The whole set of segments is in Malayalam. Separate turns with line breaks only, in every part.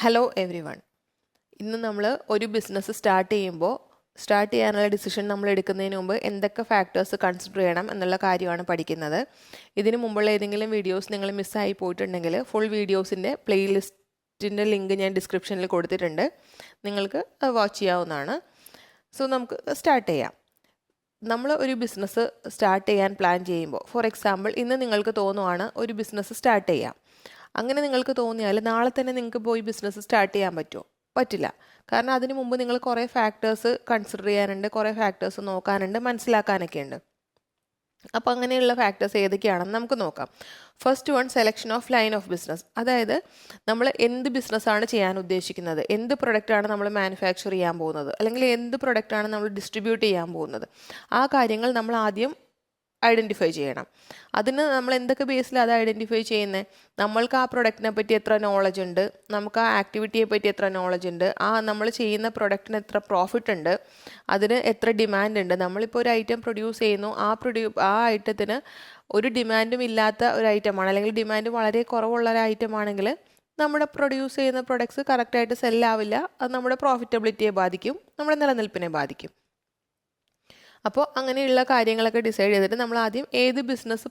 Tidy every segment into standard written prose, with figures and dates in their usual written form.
Hello every one. ഇന്ന് നമ്മൾ ഒരു ബിസിനസ് സ്റ്റാർട്ട് ചെയ്യാനുള്ള ഡിസിഷൻ നമ്മൾ എടുക്കുന്നതിന് മുമ്പ് എന്തൊക്കെ ഫാക്ടേഴ്സ് കൺസിഡർ ചെയ്യണം എന്നുള്ള കാര്യമാണ് പഠിക്കുന്നത്. ഇതിനു മുമ്പുള്ള ഏതെങ്കിലും വീഡിയോസ് നിങ്ങൾ മിസ്സായി പോയിട്ടുണ്ടെങ്കിൽ ഫുൾ വീഡിയോസിൻ്റെ പ്ലേലിസ്റ്റിൻ്റെ ലിങ്ക് ഞാൻ ഡിസ്ക്രിപ്ഷനിൽ കൊടുത്തിട്ടുണ്ട്, നിങ്ങൾക്ക് വാച്ച് ചെയ്യാവുന്നതാണ്. സോ നമുക്ക് സ്റ്റാർട്ട് ചെയ്യാം. നമ്മൾ ഒരു ബിസിനസ് സ്റ്റാർട്ട് ചെയ്യാൻ പ്ലാൻ ചെയ്യുമ്പോൾ, ഫോർ എക്സാമ്പിൾ ഇന്ന് നിങ്ങൾക്ക് തോന്നുവാണ് ഒരു ബിസിനസ് സ്റ്റാർട്ട് ചെയ്യാം. അങ്ങനെ നിങ്ങൾക്ക് തോന്നിയാൽ നാളെ തന്നെ നിങ്ങൾക്ക് പോയി ബിസിനസ് സ്റ്റാർട്ട് ചെയ്യാൻ പറ്റുമോ? പറ്റില്ല. കാരണം അതിന് മുമ്പ് നിങ്ങൾ കുറേ ഫാക്ടേഴ്സ് കൺസിഡർ ചെയ്യാനുണ്ട്, കുറേ ഫാക്ടേഴ്സ് നോക്കാനുണ്ട്, മനസ്സിലാക്കാനൊക്കെ ഉണ്ട്. അപ്പോൾ അങ്ങനെയുള്ള ഫാക്ടേഴ്സ് ഏതൊക്കെയാണെന്ന് നമുക്ക് നോക്കാം. First one, selection of line of business. അതായത് നമ്മൾ എന്ത് ബിസിനസ്സാണ് ചെയ്യാൻ ഉദ്ദേശിക്കുന്നത്, എന്ത് പ്രൊഡക്റ്റാണ് നമ്മൾ മാനുഫാക്ചർ ചെയ്യാൻ പോകുന്നത്, അല്ലെങ്കിൽ എന്ത് പ്രൊഡക്റ്റാണ് നമ്മൾ ഡിസ്ട്രിബ്യൂട്ട് ചെയ്യാൻ പോകുന്നത്, ആ കാര്യങ്ങൾ നമ്മൾ ആദ്യം ഐഡൻറ്റിഫൈ ചെയ്യണം. അതിന് നമ്മൾ എന്തൊക്കെ ബേസിൽ അത് ഐഡൻറ്റിഫൈ ചെയ്യുന്നത്? നമ്മൾക്ക് ആ പ്രൊഡക്റ്റിനെ പറ്റി എത്ര നോളജ് ഉണ്ട്, നമുക്ക് ആ ആക്ടിവിറ്റിയെ പറ്റി എത്ര നോളജ് ഉണ്ട്, നമ്മൾ ചെയ്യുന്ന പ്രൊഡക്റ്റിന് എത്ര പ്രോഫിറ്റ് ഉണ്ട്, അതിന് എത്ര ഡിമാൻഡ് ഉണ്ട്. നമ്മളിപ്പോൾ ഒരു ഐറ്റം പ്രൊഡ്യൂസ് ചെയ്യുന്നു, ആ ഐറ്റത്തിന് ഒരു ഡിമാൻഡും ഇല്ലാത്ത ഒരു ഐറ്റമാണ്, അല്ലെങ്കിൽ ഡിമാൻഡ് വളരെ കുറവുള്ള ഒരു ഐറ്റം ആണെങ്കിൽ നമ്മുടെ പ്രൊഡ്യൂസ് ചെയ്യുന്ന പ്രൊഡക്ട്സ് കറക്റ്റായിട്ട് സെല്ലാവില്ല. അത് നമ്മുടെ പ്രോഫിറ്റബിലിറ്റിയെ ബാധിക്കും, നമ്മുടെ നിലനിൽപ്പിനെ ബാധിക്കും. അപ്പോൾ അങ്ങനെയുള്ള കാര്യങ്ങളൊക്കെ ഡിസൈഡ് ചെയ്തിട്ട് നമ്മൾ ആദ്യം ഏത് ബിസിനസ്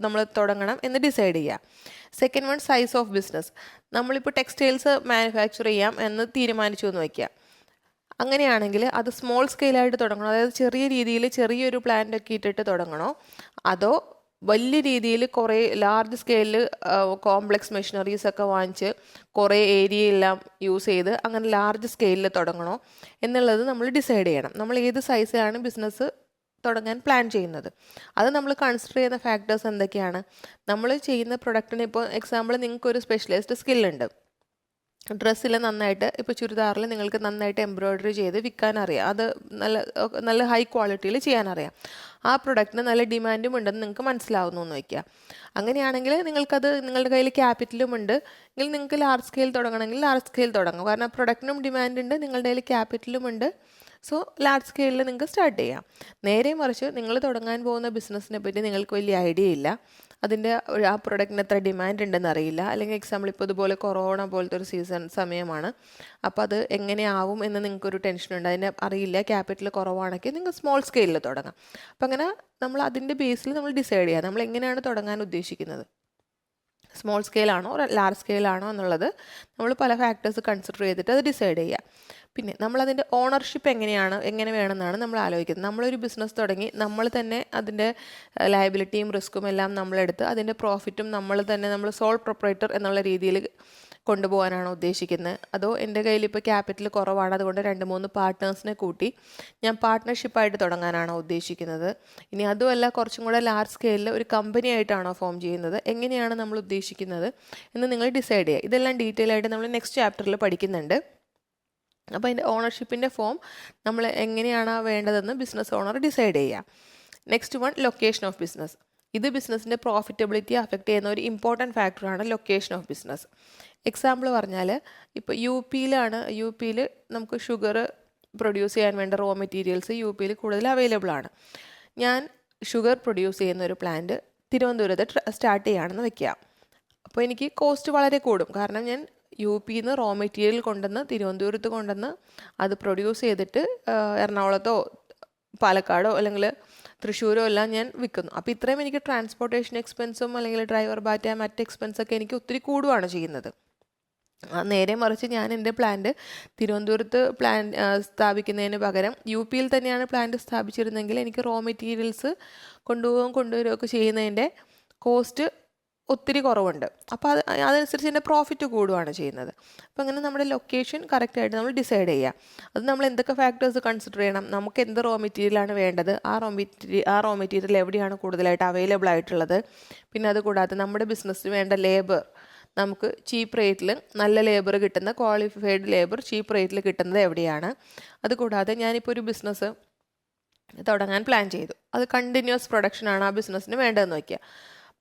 നമ്മൾ തുടങ്ങണം എന്ന് ഡിസൈഡ് ചെയ്യുക. Second one, size of business. നമ്മളിപ്പോൾ ടെക്സ്റ്റൈൽസ് മാനുഫാക്ചർ ചെയ്യാം എന്ന് തീരുമാനിച്ചു എന്ന് വയ്ക്കുക. അങ്ങനെയാണെങ്കിൽ അത് സ്മോൾ സ്കെയിലായിട്ട് തുടങ്ങണോ, അതായത് ചെറിയ രീതിയിൽ ചെറിയൊരു പ്ലാന്റൊക്കെ ഇട്ടിട്ട് തുടങ്ങണോ, അതോ വലിയ രീതിയിൽ കുറേ ലാർജ് സ്കെയിലിൽ കോംപ്ലക്സ് മെഷീനറീസ് ഒക്കെ വാങ്ങിച്ച് കുറേ ഏരിയയെല്ലാം യൂസ് ചെയ്ത് അങ്ങനെ ലാർജ് സ്കെയിലിൽ തുടങ്ങണോ എന്നുള്ളത് നമ്മൾ ഡിസൈഡ് ചെയ്യണം. നമ്മൾ ഏത് സൈസിലാണ് ബിസിനസ് തുടങ്ങാൻ പ്ലാൻ ചെയ്യുന്നത്, അത് നമ്മൾ കൺസിഡർ ചെയ്യുന്ന ഫാക്ടേഴ്സ് എന്തൊക്കെയാണ്? നമ്മൾ ചെയ്യുന്ന പ്രൊഡക്റ്റിന് ഇപ്പോൾ എക്സാമ്പിൾ നിങ്ങൾക്കൊരു സ്പെഷ്യലൈസ്ഡ് സ്കില്ലുണ്ട്. ഡ്രസ്സിൽ നന്നായിട്ട്, ഇപ്പോൾ ചുരിദാറിൽ നിങ്ങൾക്ക് നന്നായിട്ട് എംബ്രോയ്ഡറി ചെയ്ത് വിൽക്കാൻ അറിയാം, അത് നല്ല ഹൈ ക്വാളിറ്റിയിൽ ചെയ്യാനറിയാം. ആ പ്രൊഡക്റ്റിന് നല്ല ഡിമാൻഡും ഉണ്ടെന്ന് നിങ്ങൾക്ക് മനസ്സിലാവുന്നു എന്ന് വയ്ക്കുക. അങ്ങനെയാണെങ്കിൽ നിങ്ങളുടെ കയ്യിൽ ക്യാപിറ്റലും ഉണ്ട് എങ്കിൽ നിങ്ങൾക്ക് ലാർജ് സ്കെയിൽ തുടങ്ങണമെങ്കിൽ ലാർജ് സ്കെയിൽ തുടങ്ങും. കാരണം പ്രൊഡക്റ്റിനും ഡിമാൻഡ് ഉണ്ട്, നിങ്ങളുടെ കയ്യിൽ ക്യാപിറ്റലും ഉണ്ട്. സോ ലാർജ് സ്കെയിലിൽ നിങ്ങൾക്ക് സ്റ്റാർട്ട് ചെയ്യാം. നേരെ മറിച്ച് നിങ്ങൾ തുടങ്ങാൻ പോകുന്ന ബിസിനസ്സിനെ പറ്റി നിങ്ങൾക്ക് വലിയ ഐഡിയ ഇല്ല, ആ പ്രൊഡക്റ്റിന് എത്ര ഡിമാൻഡ് ഉണ്ടെന്ന് അറിയില്ല, അല്ലെങ്കിൽ എക്സാമ്പിൾ ഇപ്പോൾ ഇതുപോലെ കൊറോണ പോലത്തെ ഒരു സമയമാണ്, അപ്പോൾ അത് എങ്ങനെയാവും എന്ന് നിങ്ങൾക്കൊരു ടെൻഷനുണ്ട്, അതിനെ അറിയില്ല, ക്യാപിറ്റൽ കുറവാണെങ്കിൽ നിങ്ങൾ സ്മോൾ സ്കെയിലിൽ തുടങ്ങാം. അപ്പം അങ്ങനെ നമ്മൾ അതിൻ്റെ ബേസിൽ നമ്മൾ ഡിസൈഡ് ചെയ്യുക നമ്മൾ എങ്ങനെയാണ് തുടങ്ങാൻ ഉദ്ദേശിക്കുന്നത്. സ്മോൾ സ്കെയിലാണോ ലാർജ് സ്കെയിലാണോ എന്നുള്ളത് നമ്മൾ പല ഫാക്ടേഴ്സ് കൺസിഡർ ചെയ്തിട്ട് അത് ഡിസൈഡ് ചെയ്യുക. പിന്നെ നമ്മളതിൻ്റെ ഓണർഷിപ്പ് എങ്ങനെ വേണമെന്നാണ് നമ്മൾ ആലോചിക്കുന്നത്. നമ്മളൊരു ബിസിനസ് തുടങ്ങി നമ്മൾ തന്നെ അതിൻ്റെ ലയബിലിറ്റിയും റിസ്ക്കും എല്ലാം നമ്മളെടുത്ത് അതിൻ്റെ പ്രോഫിറ്റും നമ്മൾ സോൾ പ്രൊപ്പറേറ്റർ എന്നുള്ള രീതിയിൽ കൊണ്ടുപോകാനാണ് ഉദ്ദേശിക്കുന്നത്. അതോ എൻ്റെ കയ്യിൽ ഇപ്പോൾ ക്യാപിറ്റൽ കുറവാണ്, അതുകൊണ്ട് 2-3 പാർട്ട്നേഴ്സിനെ കൂട്ടി ഞാൻ പാർട്ട്ണർഷിപ്പായിട്ട് തുടങ്ങാനാണോ ഉദ്ദേശിക്കുന്നത്? ഇനി അതുമല്ല, കുറച്ചും കൂടെ ലാർജ് സ്കെയിലിൽ ഒരു കമ്പനി ആയിട്ടാണോ ഫോം ചെയ്യുന്നത്? എങ്ങനെയാണ് നമ്മൾ ഉദ്ദേശിക്കുന്നത് എന്ന് നിങ്ങൾ ഡിസൈഡ് ചെയ്യുക. ഇതെല്ലാം ഡീറ്റെയിൽ ആയിട്ട് നമ്മൾ നെക്സ്റ്റ് ചാപ്റ്ററിൽ പഠിക്കുന്നുണ്ട്. അപ്പോൾ അതിൻ്റെ ഓണർഷിപ്പിൻ്റെ ഫോം നമ്മൾ എങ്ങനെയാണ് വേണ്ടതെന്ന് ബിസിനസ് ഓണർ ഡിസൈഡ് ചെയ്യുക. Next one, location of business. ഇത് ബിസിനസ്സിൻ്റെ പ്രോഫിറ്റബിലിറ്റി അഫക്റ്റ് ചെയ്യുന്ന ഒരു ഇമ്പോർട്ടൻറ്റ് ഫാക്ടറാണ് ലൊക്കേഷൻ ഓഫ് ബിസിനസ്. എക്സാമ്പിൾ പറഞ്ഞാൽ, ഇപ്പോൾ യു പിയിൽ നമുക്ക് ഷുഗർ പ്രൊഡ്യൂസ് ചെയ്യാൻ വേണ്ട റോ മെറ്റീരിയൽസ് യു പിയിൽ കൂടുതൽ അവൈലബിൾ ആണ്. ഞാൻ ഷുഗർ പ്രൊഡ്യൂസ് ചെയ്യുന്ന ഒരു പ്ലാന്റ് തിരുവനന്തപുരത്ത് സ്റ്റാർട്ട് ചെയ്യുകയാണെന്ന് വെക്കുക. അപ്പോൾ എനിക്ക് കോസ്റ്റ് വളരെ കൂടും, കാരണം ഞാൻ യു പിയിൽ നിന്ന് റോ മെറ്റീരിയൽ കൊണ്ടുവന്ന് തിരുവനന്തപുരത്ത് കൊണ്ടുവന്ന് അത് പ്രൊഡ്യൂസ് ചെയ്തിട്ട് എറണാകുളത്തോ പാലക്കാടോ അല്ലെങ്കിൽ തൃശ്ശൂരോ എല്ലാം ഞാൻ വിൽക്കുന്നു. അപ്പോൾ ഇത്രയും എനിക്ക് ട്രാൻസ്പോർട്ടേഷൻ എക്സ്പെൻസും അല്ലെങ്കിൽ ഡ്രൈവർ ബാറ്റ മറ്റ് എക്സ്പെൻസൊക്കെ എനിക്ക് ഒത്തിരി കൂടുകയാണ് ചെയ്യുന്നത്. നേരെ മറിച്ച് ഞാൻ എൻ്റെ പ്ലാന്റ് തിരുവനന്തപുരത്ത് സ്ഥാപിക്കുന്നതിന് പകരം യു പിയിൽ തന്നെയാണ് പ്ലാന്റ് സ്ഥാപിച്ചിരുന്നെങ്കിൽ എനിക്ക് റോ മെറ്റീരിയൽസ് കൊണ്ടുവരികയൊക്കെ ചെയ്യുന്നതിൻ്റെ കോസ്റ്റ് ഒത്തിരി കുറവുണ്ട്. അപ്പോൾ അതനുസരിച്ച് എൻ്റെ പ്രോഫിറ്റ് കൂടുകയാണ് ചെയ്യുന്നത്. അപ്പോൾ അങ്ങനെ നമ്മുടെ ലൊക്കേഷൻ കറക്റ്റായിട്ട് നമ്മൾ ഡിസൈഡ് ചെയ്യുക. അത് നമ്മൾ എന്തൊക്കെ ഫാക്ടേഴ്സ് കൺസിഡർ ചെയ്യണം? നമുക്ക് എന്ത് റോ മെറ്റീരിയലാണ് വേണ്ടത്, ആ റോ മെറ്റീരിയൽ എവിടെയാണ് കൂടുതലായിട്ട് അവൈലബിൾ ആയിട്ടുള്ളത്. പിന്നെ അതുകൂടാതെ നമ്മുടെ ബിസിനസ്സിന് വേണ്ട ലേബർ നമുക്ക് ചീപ്പ് റേറ്റിൽ, നല്ല ലേബർ കിട്ടുന്ന ക്വാളിഫൈഡ് ലേബർ ചീപ്പ് റേറ്റിൽ കിട്ടുന്നത് എവിടെയാണ്. അതുകൂടാതെ ഞാനിപ്പോൾ ഒരു ബിസിനസ് തുടങ്ങാൻ പ്ലാൻ ചെയ്തു, അത് കണ്ടിന്യൂസ് പ്രൊഡക്ഷനാണ് ആ ബിസിനസ്സിന് വേണ്ടതെന്ന് വയ്ക്കുക.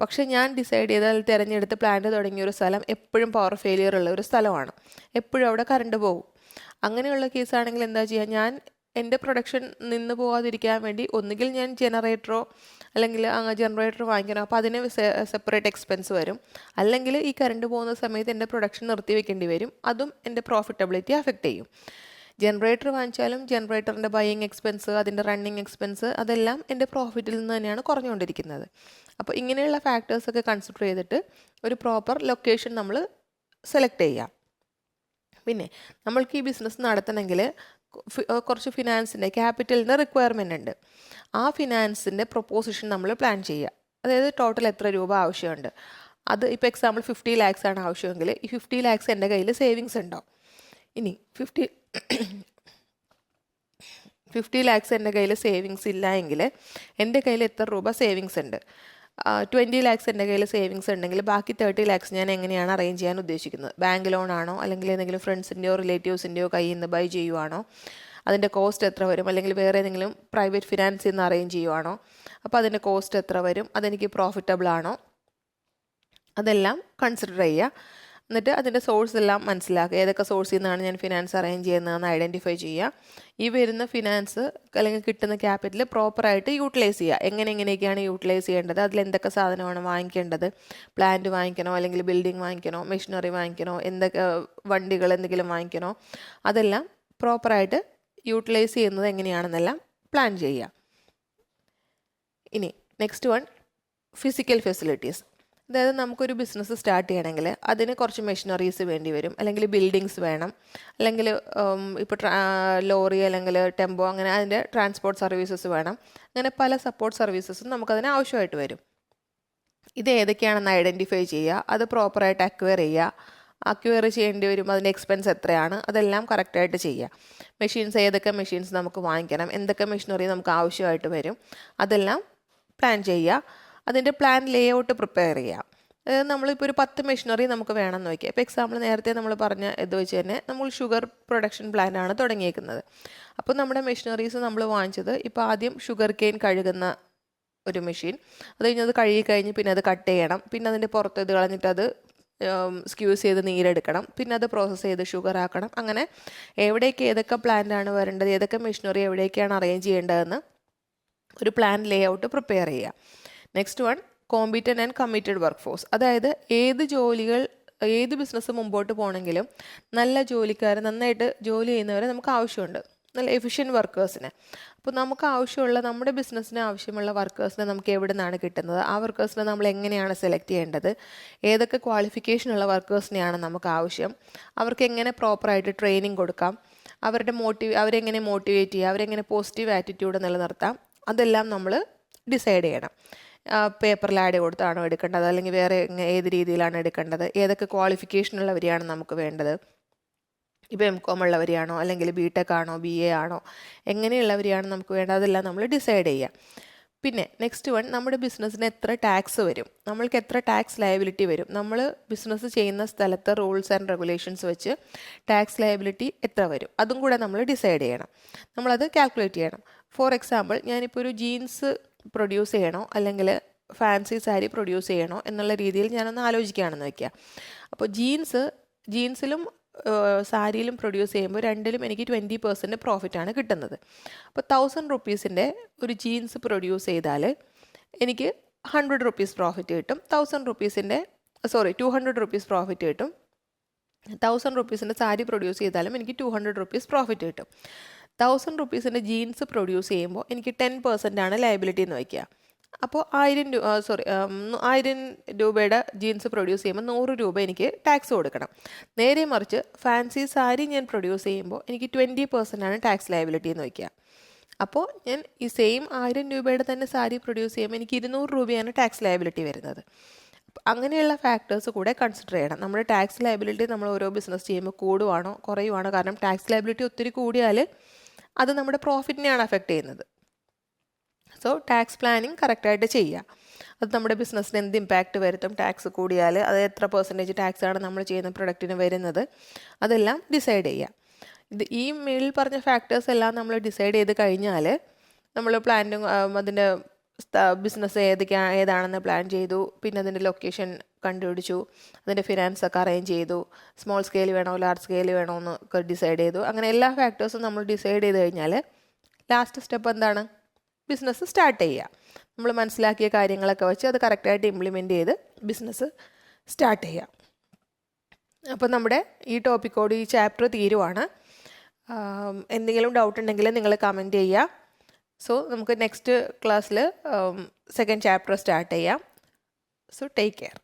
പക്ഷേ ഞാൻ ഡിസൈഡ് ചെയ്താൽ തിരഞ്ഞെടുത്ത് പ്ലാന്റ് തുടങ്ങിയൊരു സ്ഥലം എപ്പോഴും പവർ ഫെയിലിയർ ഉള്ള ഒരു സ്ഥലമാണ്, എപ്പോഴും അവിടെ കറണ്ട് പോകും. അങ്ങനെയുള്ള കേസാണെങ്കിൽ എന്താ ചെയ്യുക, ഞാൻ എൻ്റെ പ്രൊഡക്ഷൻ നിന്ന് പോകാതിരിക്കാൻ വേണ്ടി ഒന്നുകിൽ ഞാൻ ജനറേറ്ററോ അല്ലെങ്കിൽ ജനറേറ്റർ വാങ്ങിക്കണം, അപ്പോൾ അതിന് സെപ്പറേറ്റ് എക്സ്പെൻസ് വരും. അല്ലെങ്കിൽ ഈ കറണ്ട് പോകുന്ന സമയത്ത് എൻ്റെ പ്രൊഡക്ഷൻ നിർത്തി വെക്കേണ്ടി വരും, അതും എൻ്റെ പ്രോഫിറ്റബിലിറ്റി അഫക്റ്റ് ചെയ്യും. ജനറേറ്റർ വാങ്ങിച്ചാലും ജനറേറ്ററിൻ്റെ ബൈയിങ് എക്സ്പെൻസ്, അതിൻ്റെ റണ്ണിങ് എക്സ്പെൻസ്, അതെല്ലാം എൻ്റെ പ്രോഫിറ്റിൽ നിന്ന് തന്നെയാണ് കുറഞ്ഞുകൊണ്ടിരിക്കുന്നത്. അപ്പോൾ ഇങ്ങനെയുള്ള ഫാക്ടേഴ്സൊക്കെ കൺസിഡർ ചെയ്തിട്ട് ഒരു പ്രോപ്പർ ലൊക്കേഷൻ നമ്മൾ സെലക്ട് ചെയ്യാം. പിന്നെ നമ്മൾക്ക് ഈ ബിസിനസ് നടത്തണമെങ്കിൽ കുറച്ച് ഫിനാൻസിൻ്റെ ക്യാപിറ്റലിൻ്റെ റിക്വയർമെൻ്റ് ഉണ്ട്. ആ ഫിനാൻസിൻ്റെ പ്രൊപ്പോസിഷൻ നമ്മൾ പ്ലാൻ ചെയ്യുക. അതായത് ടോട്ടൽ എത്ര രൂപ ആവശ്യമുണ്ട്. അത് ഇപ്പോൾ എക്സാമ്പിൾ 50 lakhs ആണ് ആവശ്യമെങ്കിൽ ഈ 50 lakhs എൻ്റെ കയ്യിൽ സേവിങ്സ് ഉണ്ടാവും. ഇനി 50 lakhs എൻ്റെ കയ്യിൽ സേവിങ്സ് ഇല്ല എങ്കിൽ എൻ്റെ കയ്യിൽ എത്ര രൂപ സേവിങ്സ് ഉണ്ട്. 20 lakhs എൻ്റെ കയ്യിൽ സേവിങ്സ് ഉണ്ടെങ്കിൽ ബാക്കി 30 lakhs ഞാൻ എങ്ങനെയാണ് അറേഞ്ച് ചെയ്യാൻ ഉദ്ദേശിക്കുന്നത്? ബാങ്ക് ലോൺ ആണോ, അല്ലെങ്കിൽ ഏതെങ്കിലും ഫ്രണ്ട്സിൻ്റെയോ റിലേറ്റീവ്സിൻ്റെയോ കയ്യിൽ നിന്ന് ബൈ ചെയ്യുവാണോ? അതിൻ്റെ കോസ്റ്റ് എത്ര വരും? അല്ലെങ്കിൽ വേറെ ഏതെങ്കിലും പ്രൈവറ്റ് ഫിനാൻസിൽ നിന്ന് അറേഞ്ച് ചെയ്യുവാണോ? അപ്പോൾ അതിൻ്റെ കോസ്റ്റ് എത്ര വരും? അതെനിക്ക് പ്രോഫിറ്റബിൾ ആണോ? അതെല്ലാം കൺസിഡർ ചെയ്യുക. എന്നിട്ട് അതിൻ്റെ സോഴ്സ് എല്ലാം മനസ്സിലാക്കുക. ഏതൊക്കെ സോഴ്സിൽ നിന്നാണ് ഞാൻ ഫിനാൻസ് അറേഞ്ച് ചെയ്യുന്നതെന്ന് ഐഡൻറ്റിഫൈ ചെയ്യുക. ഈ വരുന്ന ഫിനാൻസ് അല്ലെങ്കിൽ കിട്ടുന്ന ക്യാപിറ്റൽ പ്രോപ്പറായിട്ട് യൂട്ടിലൈസ് ചെയ്യുക. എങ്ങനെയൊക്കെയാണ് യൂട്ടിലൈസ് ചെയ്യേണ്ടത്, അതിലെന്തൊക്കെ സാധനമാണ് വാങ്ങിക്കേണ്ടത്? പ്ലാന്റ് വാങ്ങിക്കണോ, അല്ലെങ്കിൽ ബിൽഡിംഗ് വാങ്ങിക്കണോ, മെഷീനറി വാങ്ങിക്കണോ, എന്തൊക്കെ വണ്ടികൾ എന്തെങ്കിലും വാങ്ങിക്കണോ, അതെല്ലാം പ്രോപ്പറായിട്ട് യൂട്ടിലൈസ് ചെയ്യുന്നത് എങ്ങനെയാണെന്നെല്ലാം പ്ലാൻ ചെയ്യുക. ഇനി നെക്സ്റ്റ് വൺ, ഫിസിക്കൽ ഫെസിലിറ്റീസ്. അതായത് നമുക്കൊരു ബിസിനസ് സ്റ്റാർട്ട് ചെയ്യണമെങ്കിൽ അതിന് കുറച്ച് മെഷീനറീസ് വേണ്ടി വരും, അല്ലെങ്കിൽ ബിൽഡിങ്സ് വേണം, അല്ലെങ്കിൽ ഇപ്പോൾ ലോറി അല്ലെങ്കിൽ ടെമ്പോ, അങ്ങനെ അതിൻ്റെ ട്രാൻസ്പോർട്ട് സർവീസസ് വേണം. അങ്ങനെ പല സപ്പോർട്ട് സർവീസസും നമുക്കതിന് ആവശ്യമായിട്ട് വരും. ഇത് ഏതൊക്കെയാണെന്ന് ഐഡൻറ്റിഫൈ ചെയ്യുക, അത് പ്രോപ്പറായിട്ട് അക്വയർ ചെയ്യുക. അക്വയർ ചെയ്യേണ്ടി വരുമ്പോൾ അതിൻ്റെ എക്സ്പെൻസ് എത്രയാണ്, അതെല്ലാം കറക്റ്റായിട്ട് ചെയ്യുക. മെഷീൻസ്, ഏതൊക്കെ മെഷീൻസ് നമുക്ക് വാങ്ങിക്കണം, എന്തൊക്കെ മെഷീനറി നമുക്ക് ആവശ്യമായിട്ട് വരും, അതെല്ലാം പ്ലാൻ ചെയ്യുക. അതിൻ്റെ പ്ലാൻ ലേ ഔട്ട് പ്രിപ്പയർ ചെയ്യാം. അതായത് നമ്മളിപ്പോൾ ഒരു 10 മെഷീനറി നമുക്ക് വേണമെന്ന് വയ്ക്കുക. ഇപ്പോൾ എക്സാമ്പിൾ നേരത്തെ നമ്മൾ പറഞ്ഞ ഇത് വെച്ച് തന്നെ നമ്മൾ ഷുഗർ പ്രൊഡക്ഷൻ പ്ലാന്റാണ് തുടങ്ങിയേക്കുന്നത്. അപ്പോൾ നമ്മുടെ മെഷീനറീസ് നമ്മൾ വാങ്ങിച്ചത്, ഇപ്പോൾ ആദ്യം ഷുഗർ കെയിൻ കഴുകുന്ന ഒരു മെഷീൻ, അത് കഴിഞ്ഞത് കഴുകി കഴിഞ്ഞ് പിന്നെ അത് കട്ട് ചെയ്യണം, പിന്നെ അതിൻ്റെ പുറത്ത് ഇത് കളഞ്ഞിട്ട് അത് സ്ക്യൂസ് ചെയ്ത് നീരെടുക്കണം, പിന്നെ അത് പ്രോസസ്സ് ചെയ്ത് ഷുഗർ ആക്കണം. അങ്ങനെ എവിടേക്ക് ഏതൊക്കെ പ്ലാന്റാണ് വരേണ്ടത്, ഏതൊക്കെ മെഷീനറി എവിടേക്കാണ് അറേഞ്ച് ചെയ്യേണ്ടതെന്ന് ഒരു പ്ലാൻ ലേ ഔട്ട് പ്രിപ്പയർ ചെയ്യുക. Next one, competent and committed work force. അതായത് ഏത് ബിസിനസ് മുമ്പോട്ട് പോകണമെങ്കിലും നല്ല ജോലിക്കാർ, നന്നായിട്ട് ജോലി ചെയ്യുന്നവരെ നമുക്ക് ആവശ്യമുണ്ട്, നല്ല എഫിഷ്യൻറ്റ് വർക്കേഴ്സിനെ. അപ്പോൾ നമുക്ക് ആവശ്യമുള്ള, നമ്മുടെ ബിസിനസ്സിന് ആവശ്യമുള്ള വർക്കേഴ്സിനെ നമുക്ക് എവിടെ നിന്നാണ് കിട്ടുന്നത്? ആ വർക്കേഴ്സിനെ നമ്മൾ എങ്ങനെയാണ് സെലക്ട് ചെയ്യേണ്ടത്? ഏതൊക്കെ ക്വാളിഫിക്കേഷനുള്ള വർക്കേഴ്സിനെയാണ് നമുക്ക് ആവശ്യം? അവർക്ക് എങ്ങനെ പ്രോപ്പറായിട്ട് ട്രെയിനിങ് കൊടുക്കാം? അവരെങ്ങനെ മോട്ടിവേറ്റ് ചെയ്യുക? അവരെങ്ങനെ പോസിറ്റീവ് ആറ്റിറ്റ്യൂഡ് നിലനിർത്താം? അതെല്ലാം നമ്മൾ ഡിസൈഡ് ചെയ്യണം. പേപ്പറിൽ ആഡ് കൊടുത്താണോ എടുക്കേണ്ടത്, അല്ലെങ്കിൽ വേറെ ഏത് രീതിയിലാണ് എടുക്കേണ്ടത്? ഏതൊക്കെ ക്വാളിഫിക്കേഷനുള്ളവരെയാണ് നമുക്ക് വേണ്ടത്? ഇപ്പോൾ MCOM ഉള്ളവരെയാണോ, അല്ലെങ്കിൽ BTech ആണോ, BA ആണോ, എങ്ങനെയുള്ളവരെയാണ് നമുക്ക് വേണ്ടത്? അതെല്ലാം നമ്മൾ ഡിസൈഡ് ചെയ്യുക. പിന്നെ നെക്സ്റ്റ് വൺ, നമ്മുടെ ബിസിനസ്സിന് എത്ര ടാക്സ് വരും, നമ്മൾക്ക് എത്ര ടാക്സ് ലയബിലിറ്റി വരും? നമ്മൾ ബിസിനസ് ചെയ്യുന്ന സ്ഥലത്ത് റൂൾസ് ആൻഡ് റെഗുലേഷൻസ് വെച്ച് ടാക്സ് ലയബിലിറ്റി എത്ര വരും, അതും കൂടെ നമ്മൾ ഡിസൈഡ് ചെയ്യണം. നമ്മളത് കാൽക്കുലേറ്റ് ചെയ്യണം. ഫോർ എക്സാമ്പിൾ, ഞാനിപ്പോൾ ഒരു ജീൻസ് പ്രൊഡ്യൂസ് ചെയ്യണോ, അല്ലെങ്കിൽ ഫാൻസി സാരി പ്രൊഡ്യൂസ് ചെയ്യണോ എന്നുള്ള രീതിയിൽ ഞാനൊന്ന് ആലോചിക്കുകയാണെന്ന് വയ്ക്കുക. അപ്പോൾ ജീൻസിലും സാരിയിലും പ്രൊഡ്യൂസ് ചെയ്യുമ്പോൾ രണ്ടിലും എനിക്ക് 20% പ്രോഫിറ്റാണ് കിട്ടുന്നത്. അപ്പോൾ 1000 rupeesൻ്റെ ഒരു ജീൻസ് പ്രൊഡ്യൂസ് ചെയ്താൽ എനിക്ക് 100 rupees പ്രോഫിറ്റ് കിട്ടും. 200 rupees പ്രോഫിറ്റ് കിട്ടും. 1000 rupeesൻ്റെ സാരി പ്രൊഡ്യൂസ് ചെയ്താലും എനിക്ക് 200 rupees പ്രോഫിറ്റ് കിട്ടും. 1000 rupeesൻ്റെ ജീൻസ് പ്രൊഡ്യൂസ് ചെയ്യുമ്പോൾ എനിക്ക് 10% ആണ് ലയബിലിറ്റി എന്ന് വയ്ക്കുക. അപ്പോൾ 1000 രൂപയുടെ ജീൻസ് പ്രൊഡ്യൂസ് ചെയ്യുമ്പോൾ 100 രൂപ എനിക്ക് ടാക്സ് കൊടുക്കണം. നേരെ മറിച്ച് ഫാൻസി സാരി ഞാൻ പ്രൊഡ്യൂസ് ചെയ്യുമ്പോൾ എനിക്ക് 20% ആണ് ടാക്സ് ലയബിലിറ്റി എന്ന് വയ്ക്കുക. അപ്പോൾ ഞാൻ ഈ സെയിം 1000 രൂപയുടെ തന്നെ സാരി പ്രൊഡ്യൂസ് ചെയ്യുമ്പോൾ എനിക്ക് 200 രൂപയാണ് ടാക്സ് ലയബിലിറ്റി വരുന്നത്. അങ്ങനെയുള്ള ഫാക്ടേഴ്സ് കൂടെ കൺസിഡർ ചെയ്യണം. നമ്മുടെ ടാക്സ് ലയബിലിറ്റി നമ്മൾ ഓരോ ബിസിനസ് ചെയ്യുമ്പോൾ കൂടുവാണോ കുറയുവാണോ? കാരണം ടാക്സ് ലയബിലിറ്റി ഒത്തിരി കൂടിയാൽ അത് നമ്മുടെ പ്രോഫിറ്റിനെയാണ് അഫക്റ്റ് ചെയ്യുന്നത്. സോ ടാക്സ് പ്ലാനിങ് കറക്റ്റായിട്ട് ചെയ്യുക. അത് നമ്മുടെ ബിസിനസ്സിന് എന്ത് ഇമ്പാക്റ്റ് വരുത്തും, ടാക്സ് കൂടിയാൽ അത് എത്ര പെർസെൻറ്റേജ് ടാക്സാണ് നമ്മൾ ചെയ്യുന്ന പ്രൊഡക്റ്റിന് വരുന്നത്, അതെല്ലാം ഡിസൈഡ് ചെയ്യുക. ഈ മേളിൽ പറഞ്ഞ ഫാക്ടേഴ്സ് എല്ലാം നമ്മൾ ഡിസൈഡ് ചെയ്ത് കഴിഞ്ഞാൽ നമ്മൾ പ്ലാനും അതിൻ്റെ ബിസിനസ് ഏതാണെന്ന് പ്ലാൻ ചെയ്തു, പിന്നെ അതിൻ്റെ ലൊക്കേഷൻ കണ്ടുപിടിച്ചു, അതിൻ്റെ ഫിനാൻസ് ഒക്കെ അറേഞ്ച് ചെയ്തു, സ്മോൾ സ്കെയിൽ വേണോ ലാർജ് സ്കെയിൽ വേണോ എന്നൊക്കെ ഡിസൈഡ് ചെയ്തു. അങ്ങനെ എല്ലാ ഫാക്ടേഴ്സും നമ്മൾ ഡിസൈഡ് ചെയ്ത് കഴിഞ്ഞാൽ ലാസ്റ്റ് സ്റ്റെപ്പ് എന്താണ്? ബിസിനസ് സ്റ്റാർട്ട് ചെയ്യുക. നമ്മൾ മനസ്സിലാക്കിയ കാര്യങ്ങളൊക്കെ വെച്ച് അത് കറക്റ്റായിട്ട് ഇംപ്ലിമെൻറ്റ് ചെയ്ത് ബിസിനസ് സ്റ്റാർട്ട് ചെയ്യുക. അപ്പോൾ നമ്മുടെ ഈ ടോപ്പിക്കോട് ഈ ചാപ്റ്റർ തീരുവാണ്. എന്തെങ്കിലും ഡൗട്ട് ഉണ്ടെങ്കിൽ നിങ്ങൾ കമൻറ്റ് ചെയ്യുക. സോ നമുക്ക് നെക്സ്റ്റ് ക്ലാസ്സിൽ സെക്കൻഡ് ചാപ്റ്റർ സ്റ്റാർട്ട് ചെയ്യാം. So take care.